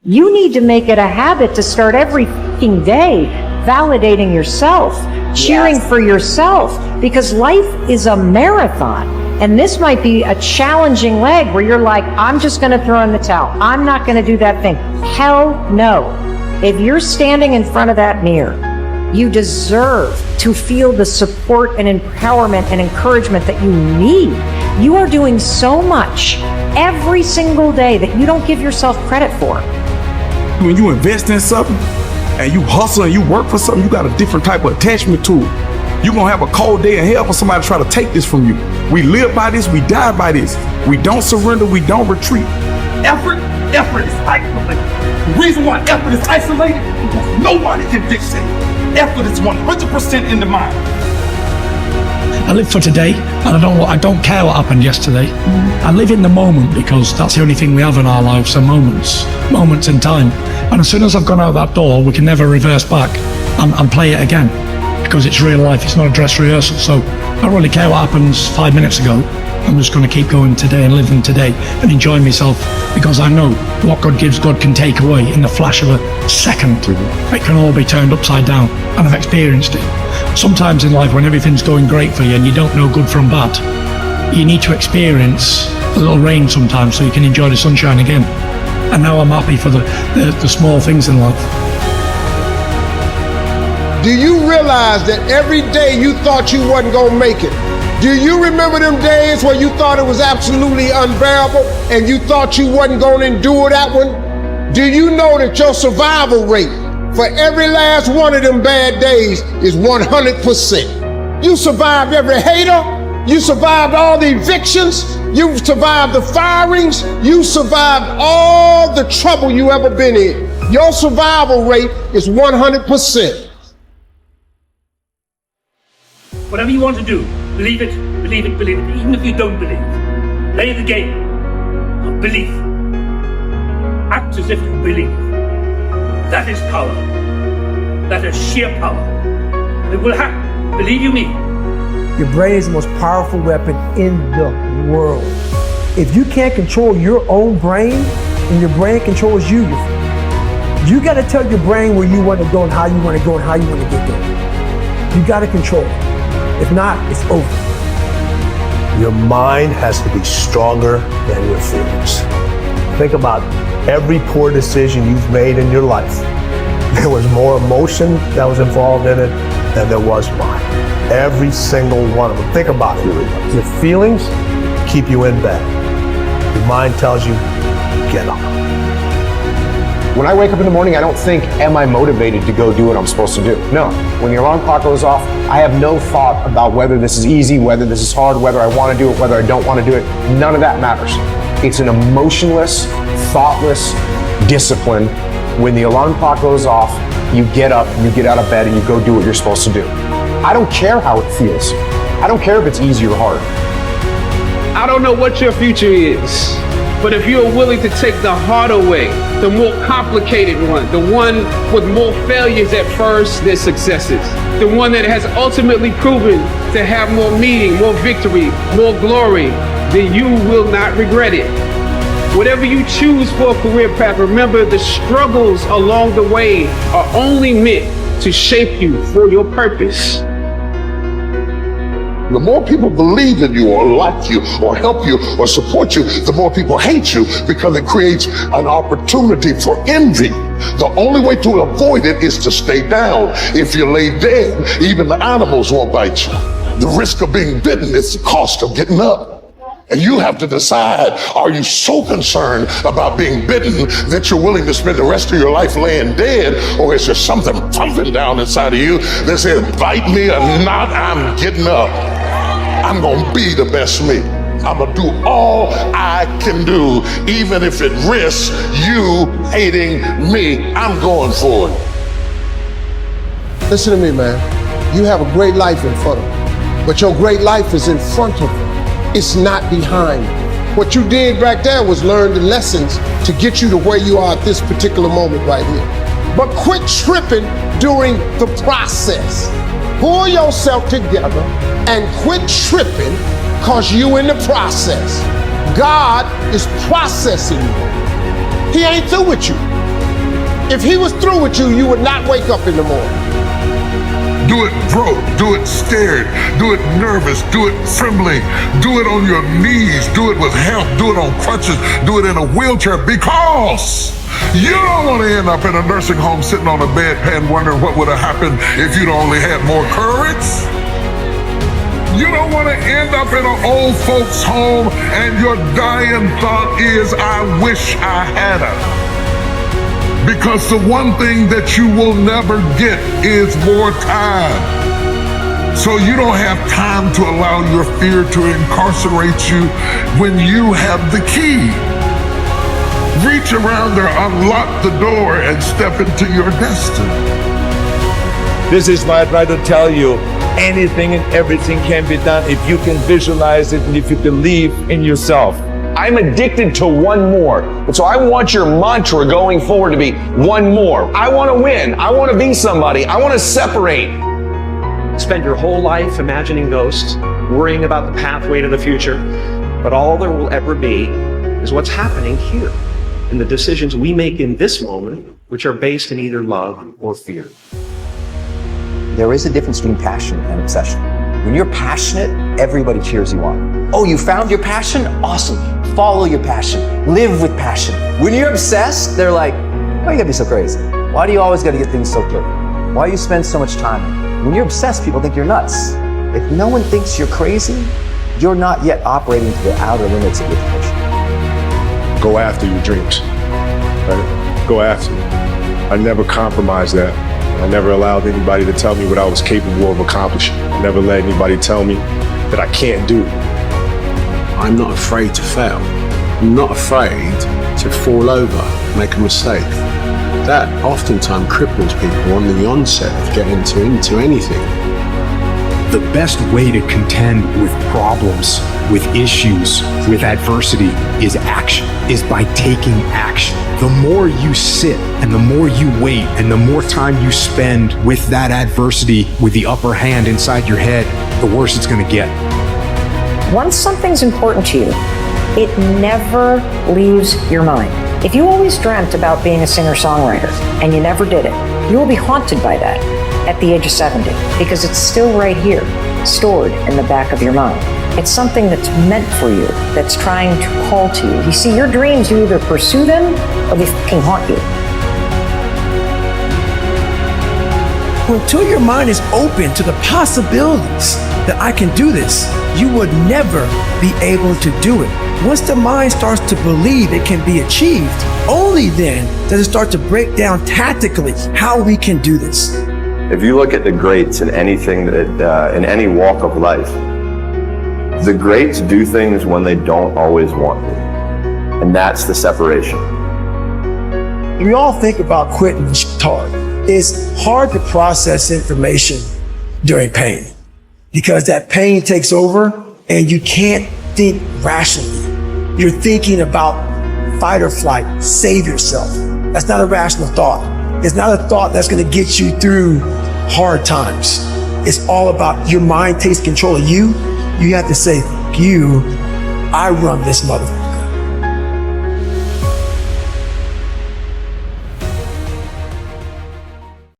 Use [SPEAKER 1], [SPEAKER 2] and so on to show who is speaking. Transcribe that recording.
[SPEAKER 1] You need to make it a habit to start every fucking day validating yourself, cheering for yourself, because life is a marathon. And this might be a challenging leg where you're like, I'm just going to throw in the towel. I'm not going to do that thing. Hell no. If you're standing in front of that mirror, you deserve to feel the support and empowerment and encouragement that you need. You are doing so much every single day that you don't give yourself credit for.
[SPEAKER 2] When you invest in something and you hustle and you work for something, you got a different type of attachment to it. You're going to have a cold day in hell for somebody to try to take this from you. We live by this, we die by this. We don't surrender, we don't retreat.
[SPEAKER 3] Effort is isolated. The reason why effort is isolated is because nobody can dictate. Effort is 100% in the mind.
[SPEAKER 4] I live for today, and I don't care what happened yesterday. I live in the moment because that's the only thing we have in our lives are moments in time. And as soon as I've gone out that door, we can never reverse back and play it again because it's real life. It's not a dress rehearsal. So I don't really care what happens 5 minutes ago. I'm just going to keep going today and living today and enjoying myself because I know what God gives, God can take away in the flash of a second. It can all be turned upside down, and I've experienced it. Sometimes in life when everything's going great for you and you don't know good from bad, you need to experience a little rain sometimes so you can enjoy the sunshine again. And now I'm happy for the small things in life.
[SPEAKER 5] Do you realize that every day you thought you wasn't gonna make it? Do you remember them days where you thought it was absolutely unbearable and you thought you wasn't gonna endure that one? Do you know that your survival rate for every last one of them bad days is 100%? You survived every hater, you survived all the evictions, you survived the firings, you survived all the trouble you ever been in. Your survival rate is 100%.
[SPEAKER 3] Whatever you want to do, believe it, believe it, believe it, even if you don't believe. Play the game of belief. Act as if you believe. That is power. That is sheer power. And it will happen. Believe you me.
[SPEAKER 6] Your brain is the most powerful weapon in the world. If you can't control your own brain and your brain controls you, you got to tell your brain where you want to go and how you want to go and how you want to get there. You got to control it. If not, it's over.
[SPEAKER 7] Your mind has to be stronger than your feelings. Think about every poor decision you've made in your life. There was more emotion that was involved in it than there was mind. Every single one of them. Think about it. Your feelings keep you in bed. Your mind tells you, get up.
[SPEAKER 8] When I wake up in the morning, I don't think, am I motivated to go do what I'm supposed to do? No. When the alarm clock goes off, I have no thought about whether this is easy, whether this is hard, whether I want to do it, whether I don't want to do it. None of that matters. It's an emotionless, thoughtless discipline. When the alarm clock goes off, you get up, you get out of bed, and you go do what you're supposed to do. I don't care how it feels. I don't care if it's easy or hard.
[SPEAKER 9] I don't know what your future is. But if you're willing to take the harder way, the more complicated one, the one with more failures at first than successes, the one that has ultimately proven to have more meaning, more victory, more glory, then you will not regret it. Whatever you choose for a career path, remember the struggles along the way are only meant to shape you for your purpose.
[SPEAKER 10] The more people believe in you or like you or help you or support you, the more people hate you because it creates an opportunity for envy. The only way to avoid it is to stay down. If you lay dead, even the animals won't bite you. The risk of being bitten is the cost of getting up. And you have to decide, are you so concerned about being bitten that you're willing to spend the rest of your life laying dead? Or is there something pumping down inside of you that says, bite me or not, I'm getting up. I'm gonna be the best me. I'm gonna do all I can do, even if it risks you hating me. I'm going for it.
[SPEAKER 5] Listen to me, man. You have a great life in front of you, but your great life is in front of you. It's not behind you. What you did back there was learn the lessons to get you to where you are at this particular moment right here. But quit tripping during the process. Pull yourself together and quit tripping because you in the process. God is processing you. He ain't through with you. If he was through with you, you would not wake up in the morning.
[SPEAKER 10] Do it broke, do it scared, do it nervous, do it trembling, do it on your knees, do it with help, do it on crutches, do it in a wheelchair, because you don't want to end up in a nursing home sitting on a bedpan wondering what would have happened if you'd only had more courage. You don't want to end up in an old folks home and your dying thought is, I wish I had her. Because the one thing that you will never get is more time. So you don't have time to allow your fear to incarcerate you when you have the key. Reach around there, unlock the door, and step into your destiny.
[SPEAKER 11] This is why I try to tell you, anything and everything can be done if you can visualize it and if you believe in yourself.
[SPEAKER 8] I'm addicted to one more. And so I want your mantra going forward to be one more. I want to win. I want to be somebody. I want to separate.
[SPEAKER 12] Spend your whole life imagining ghosts, worrying about the pathway to the future, but all there will ever be is what's happening here, and the decisions we make in this moment, which are based in either love or fear.
[SPEAKER 13] There is a difference between passion and obsession. When you're passionate, everybody cheers you on. Oh, you found your passion? Awesome. Follow your passion. Live with passion. When you're obsessed, they're like, why you gotta be so crazy? Why do you always gotta get things so quick? Why do you spend so much time? When you're obsessed, people think you're nuts. If no one thinks you're crazy, you're not yet operating to the outer limits of your potential.
[SPEAKER 5] Go after your dreams. Right? Go after it. I never compromised that. I never allowed anybody to tell me what I was capable of accomplishing. I never let anybody tell me that I can't do.
[SPEAKER 14] I'm not afraid to fail. I'm not afraid to fall over, make a mistake. That oftentimes cripples people on the onset of getting into anything.
[SPEAKER 15] The best way to contend with problems, with issues, with adversity is action, is by taking action. The more you sit and the more you wait and the more time you spend with that adversity, with the upper hand inside your head, the worse it's going to get.
[SPEAKER 1] Once something's important to you, it never leaves your mind. If you always dreamt about being a singer-songwriter and you never did it, you will be haunted by that at the age of 70, because it's still right here, stored in the back of your mind. It's something that's meant for you, that's trying to call to you. You see, your dreams, you either pursue them or they fucking haunt you.
[SPEAKER 6] Until your mind is open to the possibilities that I can do this, you would never be able to do it. Once the mind starts to believe it can be achieved, only then does it start to break down tactically how we can do this.
[SPEAKER 16] If you look at the greats in anything that, in any walk of life, the greats do things when they don't always want to. And that's the separation.
[SPEAKER 6] We all think about quitting hard. It's hard to process information during pain because that pain takes over and you can't think rationally. You're thinking about fight or flight, save yourself. That's not a rational thought. It's not a thought that's going to get you through hard times. It's all about your mind takes control of you. You have to say, you, I run this motherfucker.